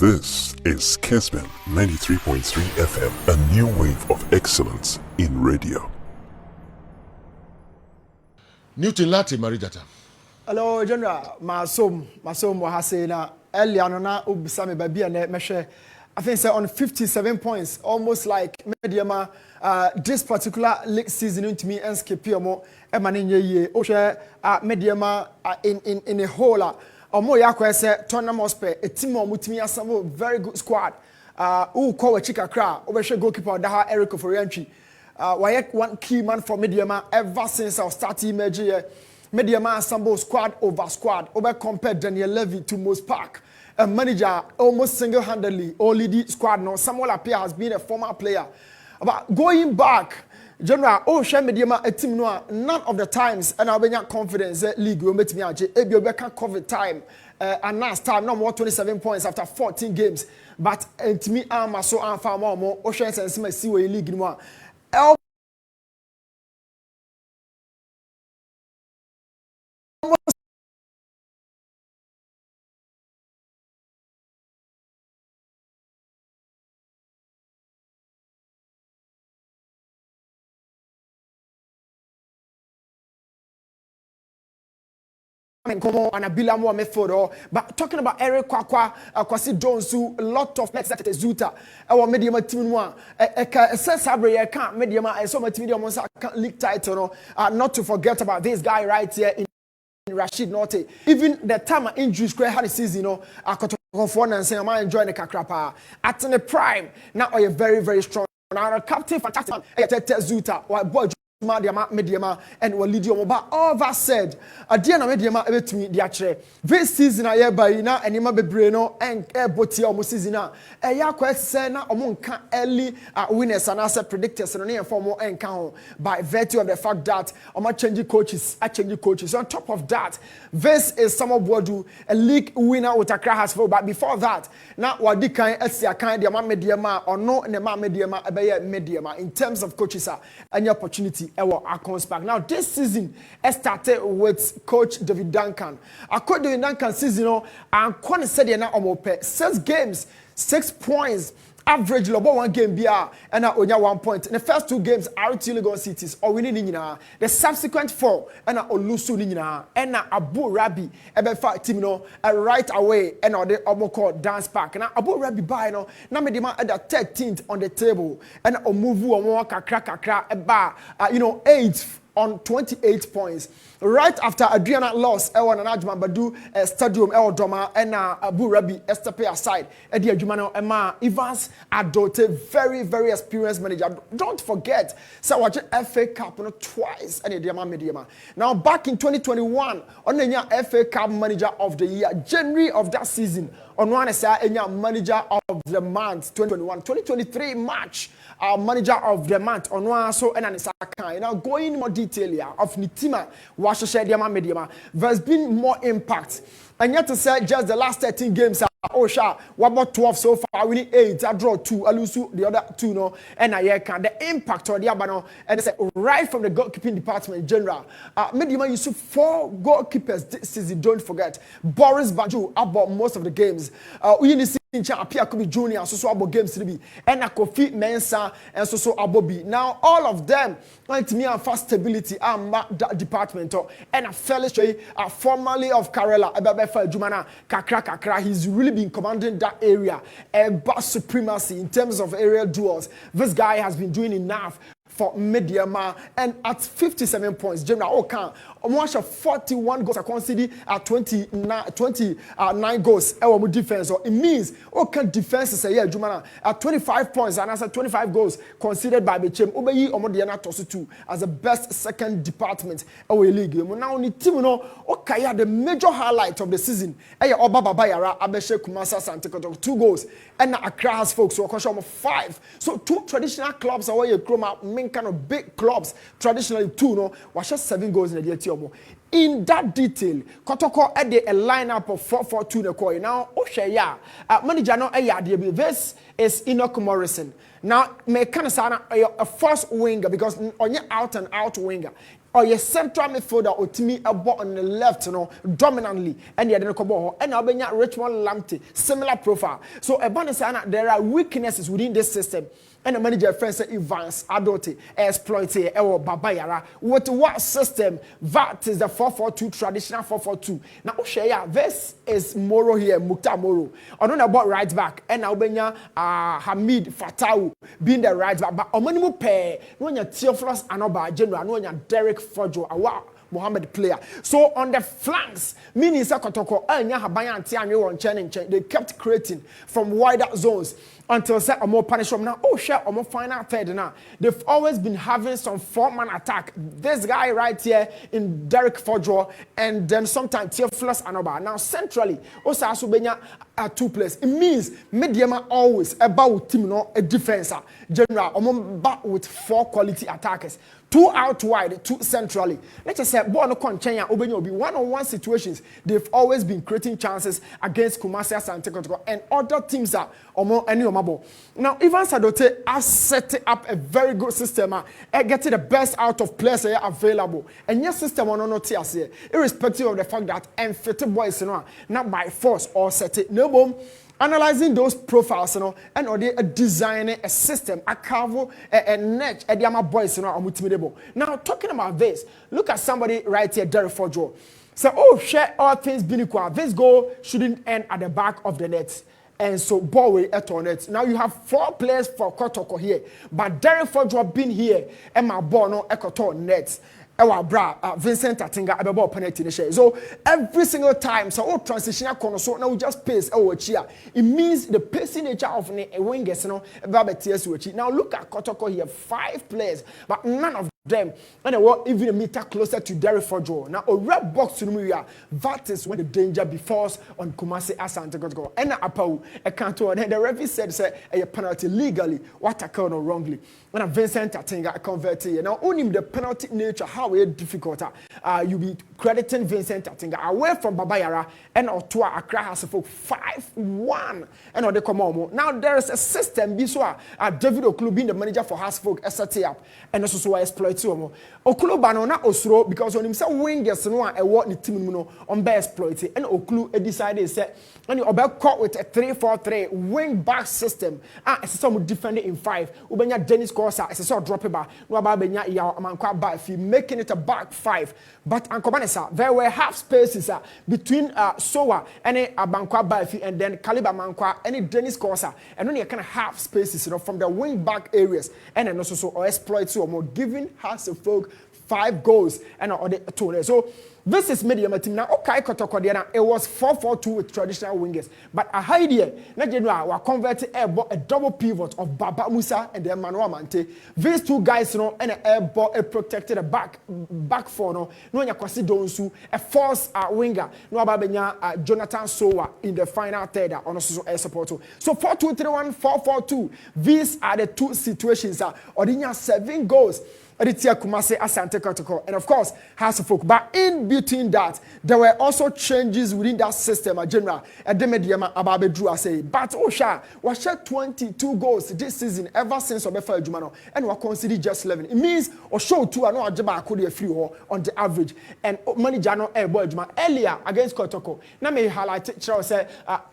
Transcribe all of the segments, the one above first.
This is Kessben 93.3 FM, a new wave of excellence in radio. Newton Lartey Marijata. Hello, General. Masom Wahasena, Elianona, Ubisame Babi and Meshe. I think on 57 points, almost like Medeama, this particular league season into me and Skipiomo, Emaninye, Osha, Medeama in a whole. Omo yakwese Tottenham Hotspur a team of mutimi assemble very good squad. Who call a chika kra, Obeshe goalkeeper Daha Eric Oforianchi. Why one key man for Medeama ever since our starting major. Medeama assemble squad over squad. Over compared Daniel Levy to Moose Park. A manager almost single-handedly only the squad now. Samuel Appiah has been a former player. But going back, General, share Medeama a team no none of the times and I be confidence league will make me aje ebi obeka COVID time and last time no more 27 points after 14 games but to me am so am fa more share sense me see we league no but talking about Eric Kwakwa, Kwasi Donsu, a lot of next at Zuta, our Medeama team one, a Sabre, I can't Medeama, and so much Medeama league title, not to forget about this guy right here in Rashid Norte. Even the time of injuries, had a season, I got to and say, I'm enjoying the Kakrapa at the prime. Now, are very, very strong. Now, captain, fantastic, Zuta, or boy. Medeama and Walidio. But all that said, at the end of Medeama, everything the actual this season I by now and Ima Bebreno and Airbotia almost season. A Yakwa Sena among early winners and asset predictors and only for more encounter by virtue of the fact that I'm changing coaches, So on top of that, this is some of what do a league winner with Accra has for. But before that, now what the kind of kind of Medeama or no and the Medeama in terms of coaches and your opportunity. Now this season started with Coach David Duncan. Coach David Duncan season, and Kwani said now 6 games, 6 points. Average lobo 1 game BR and only 1 point. In the first 2 games, RT Legon Cities or winning nina. The subsequent 4 and Olusu nina and Abu Rabi Ebefa team right away and the Oboko dance park. Now Abu Rabi by no Medeama at the 13th on the table and Omuvu Omoka Krakakra eba 8th on 28 points. Right after Adriana lost Ewan and Ajman Badu Stadium El Doma and Abu Rabi Estepe aside Eddie Ajumano Emma Evans Adote, very, very experienced manager. Don't forget, so watch FA Cup twice and Medeama. Now back in 2021, on the FA Cup manager of the year, January of that season, on one side, manager of the month 2021-2023 March. Manager of the month on one so and now going more detail here of Nitima Medeama. There's been more impact. And yet to say just the last 13 games Osha, what about 12 so far? Winning 8, I draw 2, I lose the other 2 and I can the impact on the Abano and it's right from the goalkeeping department in general. Medeama used 4 goalkeepers this season, don't forget. Boris Baju about most of the games. We see Appiah could be junior, so about games to be and Kofi Mensah and so Abobi. Now all of them to me and fast stability that department and a fellow formerly of Karela Jumana Kakra. He's really been commanding that area and supremacy in terms of aerial duels. This guy has been doing enough for Medeama and at 57 points. General Okan, almost 41 goals are considered at 29 goals. Defense, so it means Okan defense is a year Jumana at 25 points and as 25 goals considered by Bechem Obeyi Omodiana Tosu as the best second department away league. Now only team Okaya the major highlight of the season. Oba Babayara Abeshe Kumasa Santekoto 2 goals and Accra has folks who are 5. So 2 traditional clubs away Chroma main kind of big clubs traditionally 2 was just 7 goals in the year. In that detail, Kotoko had a lineup of 4-4-2 the coin. Now, Oshaya, manager no this is Enoch Morrison. Now, me kind of a first winger because on your out and out winger. or your central midfielder otimi abo on the left no dominantly and the other kobo and obenya Richmond Lamptey similar profile. So ebane there are weaknesses within this system. And the manager friend say Evans Adote exploit or Babayara. What system? That is the 4-4-2 traditional 4-4-2. Now Oshaya, this is Moro here, Mukta Moro. I don't know about right back and now Benya Hamid Fatau being the right back, but Omanimu Pe, no one Theophilus Anoba General, no one Derek Fojo Awa. Mohammed player. So on the flanks, meaning Sakotoko, they kept creating from wider zones until say a more punishment. Now, share a more final third now. They've always been having some 4-man attack. This guy right here in Derek Fojo, and then sometimes Theophilus Anoba. Now, centrally, also Asubenya are 2 players. It means Medeama always about team no a defenser. General, back with 4 quality attackers. 2 out wide, 2 centrally. Let's just say, ball no conchenya obenyo be 1-on-1 situations. They've always been creating chances against Kumasi Asante and other teams are any omabo. Now, Ivan Sadote has set up a very good system and getting the best out of players available. And your system on no tears here, irrespective of the fact that unfitted boys not by force or set it. No boom. Analyzing those profiles, and or they designing a system, a carvo, a net, a diama boys, Now, talking about this, look at somebody right here, Derek Fojo. So, share all things being equal. This goal shouldn't end at the back of the net. And so, ball will at on it. Now, you have 4 players for Kotoko here, but Derek Fojo been here, and my ball no Ekoto net. Vincent Atinga abebo penalty share. So every single time so transitional corner so now we just pace chia. It means the pacing nature of a wingers now look at Kotoko here, 5 players, but none of them and they were even a meter closer to Derek Fojo. Now a red box to Numuya, that is when the danger befalls on Kumasi Asante Kotoko. And Apau a canto and the referee said a penalty legally, what occurred or wrongly. When Vincent Atinga converted, now only the penalty nature, how difficult you be crediting Vincent Atinga away from Babayara and Otua Accra has for 5-1 and or the Komomo. Now there is a system Biswa David Okulu being the manager for Hasfolk set up and also so exploit Okulu Banona Osro because on himself wingers no a what the team on be exploit and Okulu decided say and you about caught with a 3-4-3 wing back system it's some defending in 5 Ubenya Dennis Corsa it's a sort drop it back no about Benya ya amankwa ba if you making it a back 5 but Ankobanesa there were half spaces between Sowa and Abankwa Bafi and then Kaliba Mankwa and Dennis Corsa and only a kind of half spaces from the wing back areas and then also so exploit or more giving Hasselfolk 5 goals and other 2. So this is Medeama team now. Okay, Kotoko it was 4-4-2 with traditional wingers, but a high idea. Now general were converted a double pivot of Baba Musa and then Manuel Mante. These 2 guys, and an air ball protected a back 4. No Yakwasi Donsu, a false winger. No Ababenya Jonathan Sowa in the final third on also air support. So 4-2-3-1, 4-4-2. These are the 2 situations. Odinya 7 goals. Kumasi Asante Kotoko, and of course Hasselfolk. But in between that, there were also changes within that system. General and the Medeama Ababe Drew say, but Osha was 22 goals this season ever since Obefa Jumano, and we consider just 11. It means Osho 2 are not Ajaba could a free on the average, and manager no air Juma earlier against Kotoko. Now may highlight Charles say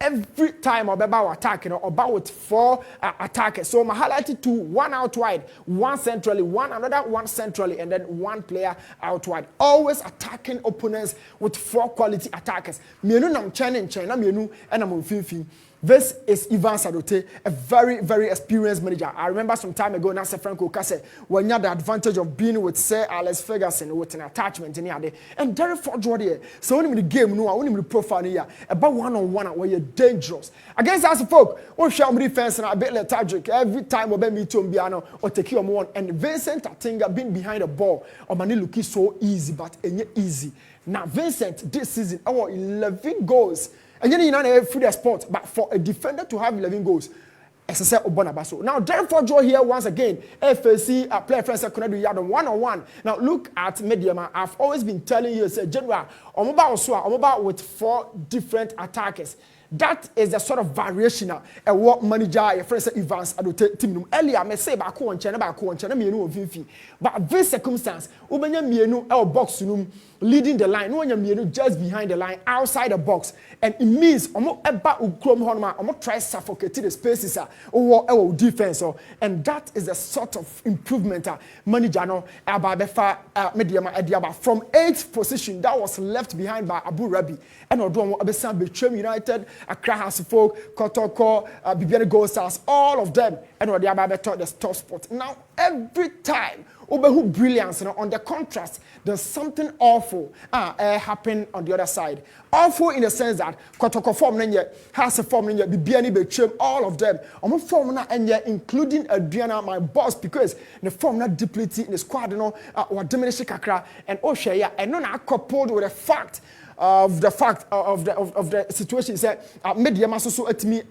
every time Obeba attack, about 4 attackers. So I highlighted 2, 1 out wide, 1 centrally, 1 another. 1 centrally and then 1 player out wide. Always attacking opponents with 4 quality attackers. Mienu nam China mienu and I'm Fifi. This is Ivan Sadote, a very, very experienced manager. I remember some time ago, Nasa Franco Kase, when you had the advantage of being with Sir Alex Ferguson with an attachment in here. And Derek Fojo there. So when the game, no, I want him to profile here about 1-on-1 where you're dangerous. Against us, folk, or shall be defense and a bit lethargic every time we meet to Mbiano or take you on one. And Vincent Atinga being behind the ball, or Mani looking so easy, but easy. Now, Vincent, this season, our 11 goals. And you know, free the sport, but for a defender to have 11 goals, as I said, Obonabaso. Now, therefore, draw here once again. FAC, player friends, connect with 1-on-1. Now, look at Medeama. I've always been telling you, say, General, I'm about with 4 different attackers. That is the sort of variation a what manager your friend say Evans Adote team earlier me say baako on chene na mienu ofinfi but this circumstance ubenya mienu e box num leading the line no nya mienu just behind the line outside the box and it means omo eba ukrom ho ma omo try suffocate the spaces o defense and that is the sort of improvement manager no aba befa Medeama ediaba from 8th position that was left behind by Abu Rabi and odo obesan betwem United Accra Hasselhoff, Kotoko, Bibiani Gold Stars, all of them, and what they are about the top spot. Now, every time, Obehu brilliance on the contrast, there's something awful happen on the other side. Awful in the sense that Kotoko form Hasselhoff, Bibiani Betwem, all of them. I'm form including Adriana, my boss, because the form not depleted in the squad, or diminishing Kakra and Oshaya, and not coupled with the fact of the situation is that Medeama so at me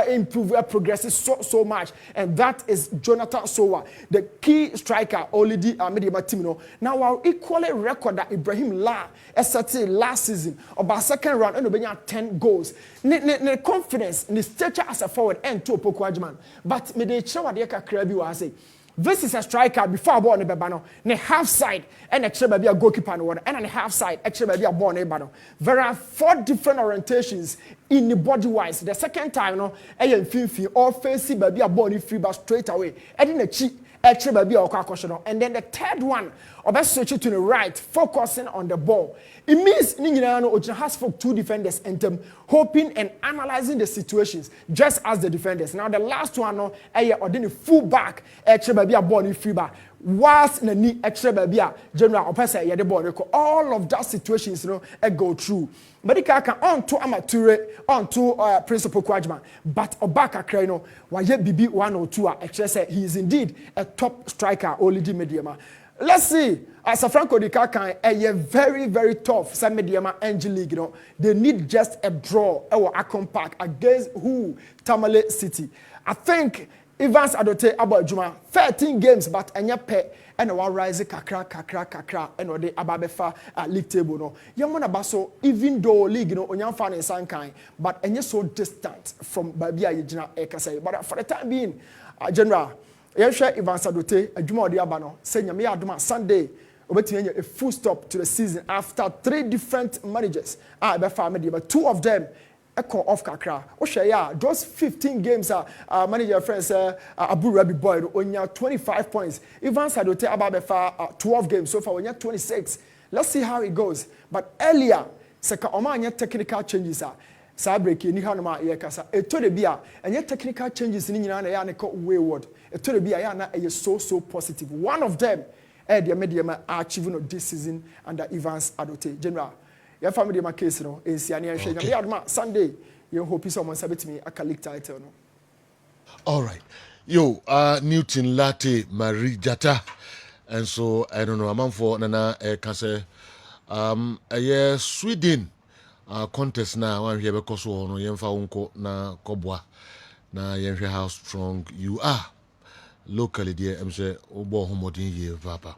improve progresses so much, and that is Jonathan Sowa, the key striker already Medeama team. Now our equally record that Ibrahim La SRT last season about second round and obenya 10 goals. Ne confidence, ne stature as a forward and to Opoku but me de chewa de kakra bi wa say. This is a striker before ball ne beba no ne half side and extra baby a goalkeeper no and on half side extra baby a ball ne beba no. There are 4 different orientations in the body wise. The second time no finfi or fancy baby a ball free but straight away. And in the cheek extra baby or kwakosho. And then the third one obe switch to the right focusing on the ball. It means ni nyina no Ogyina has for 2 defenders and them hoping and analyzing the situations just as the defenders. Now the last one no ordinary full back extra baby a ball free back. Whilst na ni extra baby a general opesa ye the ball record. All of that situations go through. Medical can on to Amature on to Principal Kwajman, but Obaka Kreno waye bibi 102 extra say he is indeed a top striker only Medeama. Let's see. As a Franco Di Kakan, a very, very tough San Medeama Angel League. They need just a draw or a compact against who? Tamale City. I think Evans Adote about Juma 13 games, but anya pe and a rise kakra and or the ababefa league table. No, Yamona Baso, even though league onyam fan in Sankai, but anya so distant from Babia Yijina Ekase. But for the time being, General. Yesha Evans Adote adwuma odi aba no say nyame adoma Sunday obetimi a full stop to the season after 3 different managers be fa Medeama 2 of them echo off kakra o hwe ya those 15 games manager friends Abu Rabi boy onya 25 points Evans Adote aba be fa 12 games so far onya 26. Let's see how it goes, but earlier seka omanya technical changes sa break ni hanoma ye kasa eto de bia enye technical changes ni nyina na ya ne ko wayward eto de bia ya na so positive. One of them the Medeama achieving this season under Evans Adote. General your family Medeama case no ensiane ehwe nyame adoma Sunday you hope someone sabet me a league title no. All right. Yo, Newton Lartey Marijata. And so I don't know among for nana kase Sweden contest na one here because no yemfa unko na kobwa na yemfa how strong you are locally there. I'm say obo homodin ye papa.